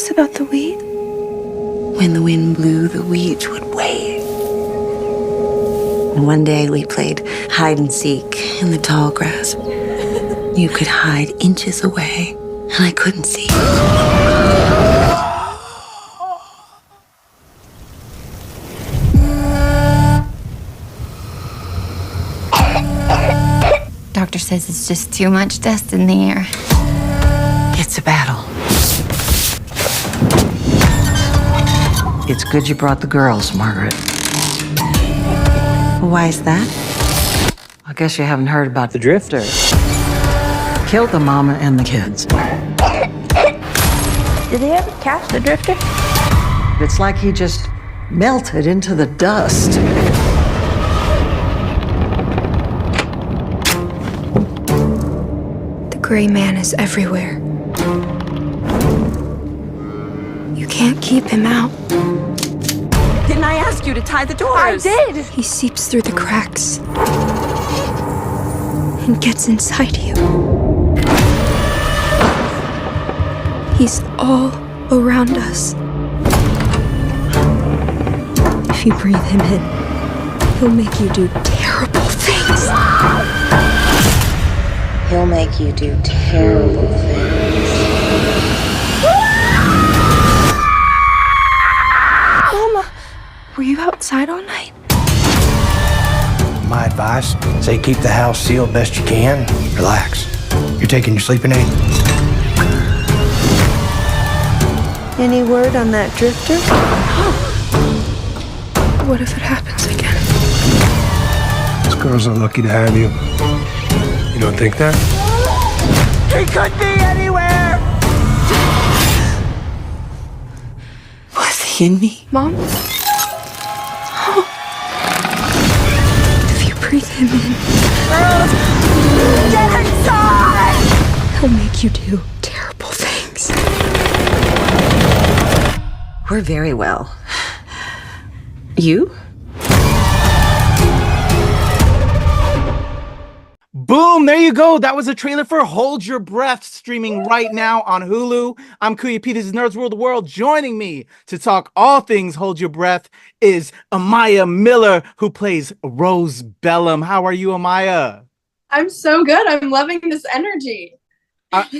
us about the wheat? When the wind blew, the wheat would wave. And one day we played hide and seek in the tall grass. You could hide inches away, and I couldn't see. Doctor says it's just too much dust in the air. It's a battle. It's good you brought the girls, Margaret. Why is that? I guess you haven't heard about the drifter. Killed the mama and the kids. Did they ever catch the drifter? It's like he just melted into the dust. The gray man is everywhere. You can't keep him out. Didn't I ask you to tie the doors? I did! He seeps through the cracks and gets inside you. He's all around us. If you breathe him in, he'll make you do terrible things. He'll make you do terrible things. Mama, were you outside all night? My advice, say keep the house sealed best you can. Relax. You're taking your sleeping aid? Any word on that drifter? What if it happens again? This girl's unlucky to have you. You don't think that? He could be anywhere! Was he in me? Mom? If you breathe him in, Get inside! he'll make you do terrible things. We're very well. You? Boom, there you go. That was a trailer for Hold Your Breath, streaming right now on Hulu. I'm Kuya P. This is Nerds World the World. Joining me to talk all things Hold Your Breath is Amiah Miller, who plays Rose Bellum. How are you, Amiah? I'm so good. I'm loving this energy.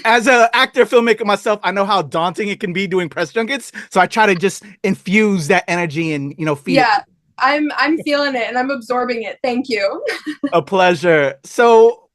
As an actor, filmmaker myself, I know how daunting it can be doing press junkets. So I try to just infuse that energy and, feed it. I'm feeling it and I'm absorbing it. Thank you. A pleasure. So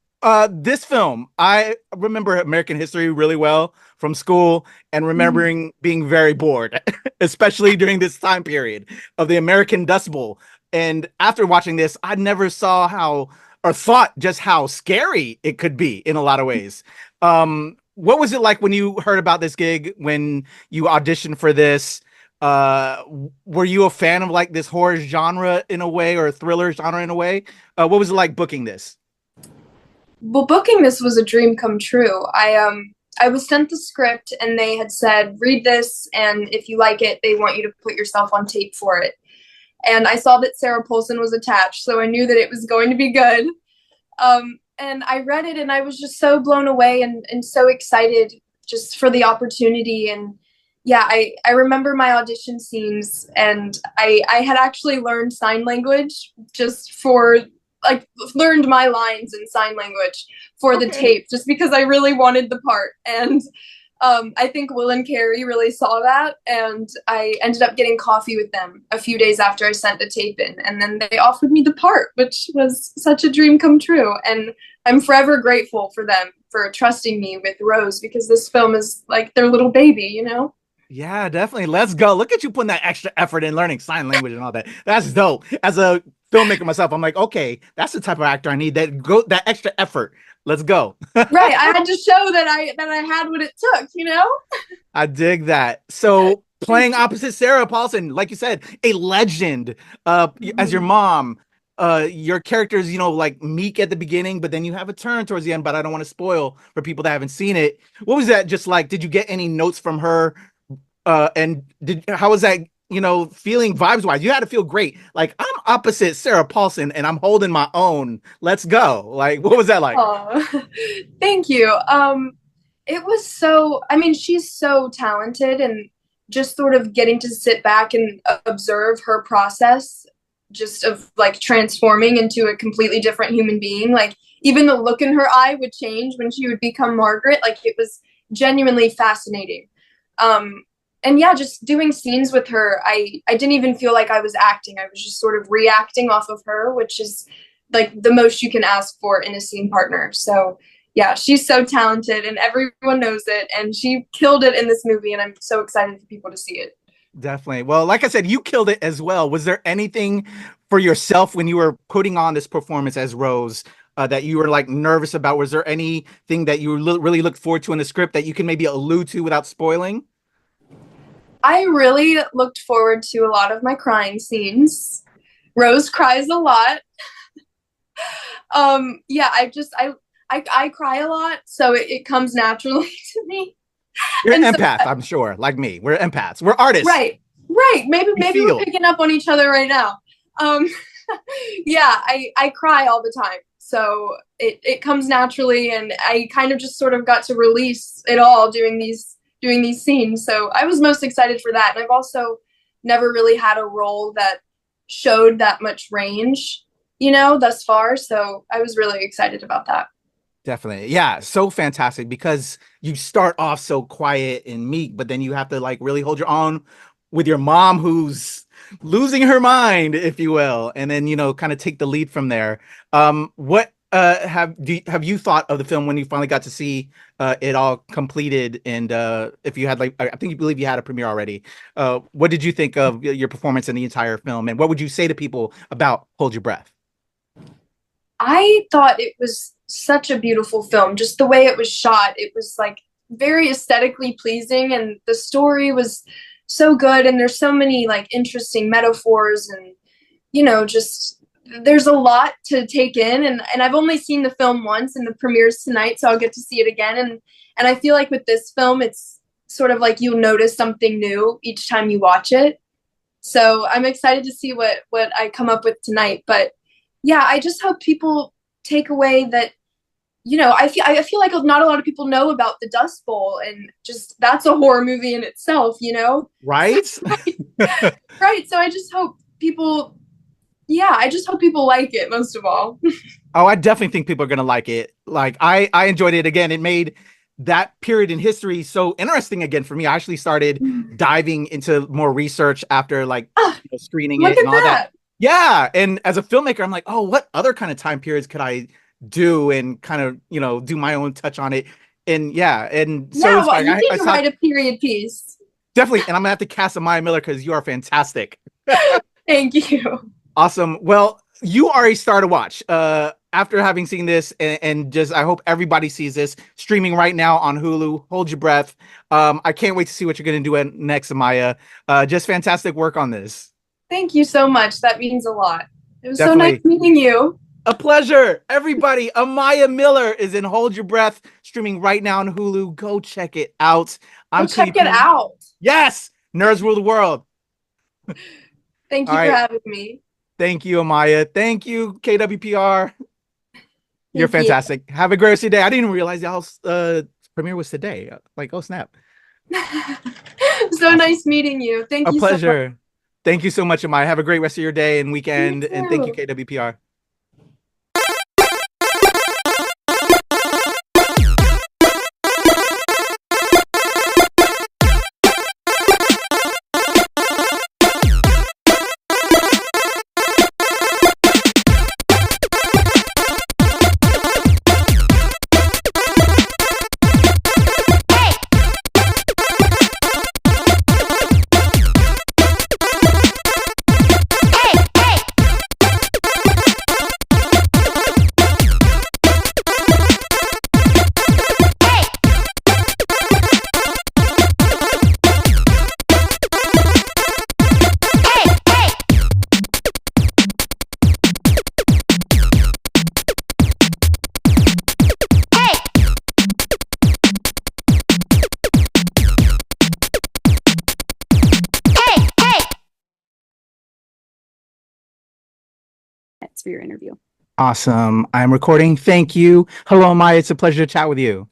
this film, I remember American history really well from school and remembering being very bored, especially during this time period of the American Dust Bowl. And after watching this, I never saw how or thought just how scary it could be in a lot of ways. What was it like when you heard about this gig, when you auditioned for this? Were you a fan of like this horror genre in a way, or a thriller genre in a way? What was it like booking this? Well, booking this was a dream come true. I was sent the script and they had said, read this, and if you like it, they want you to put yourself on tape for it. And I saw that Sarah Paulson was attached, so I knew that it was going to be good. And I read it and I was just so blown away and so excited just for the opportunity. And yeah, I remember my audition scenes, and I had actually learned sign language just for, learned my lines in sign language for the tape, just because I really wanted the part. And I think Will and Karrie really saw that, and I ended up getting coffee with them a few days after I sent the tape in, and then they offered me the part, which was such a dream come true. And I'm forever grateful for them for trusting me with Rose, because this film is like their little baby, Yeah, definitely. Let's go. Look at you putting that extra effort in learning sign language and all that. That's dope. As a filmmaker myself, I'm like, okay, that's the type of actor I need. That extra effort. Let's go. Right. I had to show that I had what it took, I dig that. So playing opposite Sarah Paulson, like you said, a legend, as your mom, your character's, like meek at the beginning, but then you have a turn towards the end, but I don't want to spoil for people that haven't seen it. What was that just like? Did you get any notes from her? And how was that, feeling vibes wise? You had to feel great. Like, I'm opposite Sarah Paulson and I'm holding my own. Let's go. Like, what was that like? Oh, thank you. It was she's so talented, and just sort of getting to sit back and observe her process just of like transforming into a completely different human being. Like even the look in her eye would change when she would become Margaret. Like it was genuinely fascinating. And yeah, just doing scenes with her, I didn't even feel like I was acting. I was just sort of reacting off of her, which is like the most you can ask for in a scene partner. So yeah, she's so talented and everyone knows it. And she killed it in this movie. And I'm so excited for people to see it. Definitely. Well, like I said, you killed it as well. Was there anything for yourself when you were putting on this performance as Rose that you were like nervous about? Was there anything that you really looked forward to in the script that you can maybe allude to without spoiling? I really looked forward to a lot of my crying scenes. Rose cries a lot. Yeah, I cry a lot, so it comes naturally to me. You're an empath, I'm sure, like me. We're empaths. We're artists. Right. Maybe we're picking up on each other right now. Yeah, I cry all the time, so it comes naturally, and I kind of just sort of got to release it all doing these scenes. So I was most excited for that. And I've also never really had a role that showed that much range, thus far. So I was really excited about that. Definitely. Yeah. So fantastic because you start off so quiet and meek, but then you have to like really hold your own with your mom who's losing her mind, if you will. And then, kind of take the lead from there. What have you thought of the film when you finally got to see it all completed? And if you had believe you had a premiere already, what did you think of your performance in the entire film? And what would you say to people about Hold Your Breath? I thought it was such a beautiful film. Just the way it was shot, it was like very aesthetically pleasing, and the story was so good. And there's so many like interesting metaphors, and just there's a lot to take in. And I've only seen the film once, and the premieres tonight, so I'll get to see it again. And I feel like with this film, it's sort of like you'll notice something new each time you watch it. So I'm excited to see what I come up with tonight. But yeah, I just hope people take away that, I feel like not a lot of people know about the Dust Bowl, and just that's a horror movie in itself, Right? Right. So I just hope people like it most of all. Oh, I definitely think people are going to like it. Like I enjoyed it. Again, it made that period in history so interesting again for me. I actually started diving into more research after screening it and all that. Yeah. And as a filmmaker, I'm like, oh, what other kind of time periods could I do and kind of, do my own touch on it. And yeah. And so you need to write a period piece. Definitely. And I'm gonna have to cast Amiah Miller because you are fantastic. Thank you. Awesome. Well, you are a star to watch. After having seen this, and just I hope everybody sees this streaming right now on Hulu. Hold your breath. I can't wait to see what you're gonna do next, Amiah. Just fantastic work on this. Thank you so much. That means a lot. It was Definitely. So nice meeting you. A pleasure. Everybody, Amiah Miller is in Hold Your Breath, streaming right now on Hulu. Go check it out. Check it out. Yes. Nerds rule the world. Thank you for having me. Thank you, Amiah. Thank you, KWPR. You're fantastic. Have a great rest of your day. I didn't even realize y'all's premiere was today. Like, oh, snap. So nice meeting you. Thank you. A pleasure. So much. Thank you so much, Amiah. Have a great rest of your day and weekend. And thank you, KWPR. For your interview. Awesome. I'm recording. Thank you. Hello, Amiah. It's a pleasure to chat with you.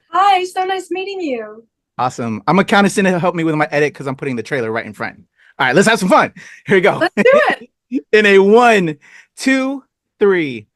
Hi. So nice meeting you. Awesome. I'm gonna count us in to help me with my edit because I'm putting the trailer right in front. All right, let's have some fun. Here we go. Let's do it. In a 1, 2, 3.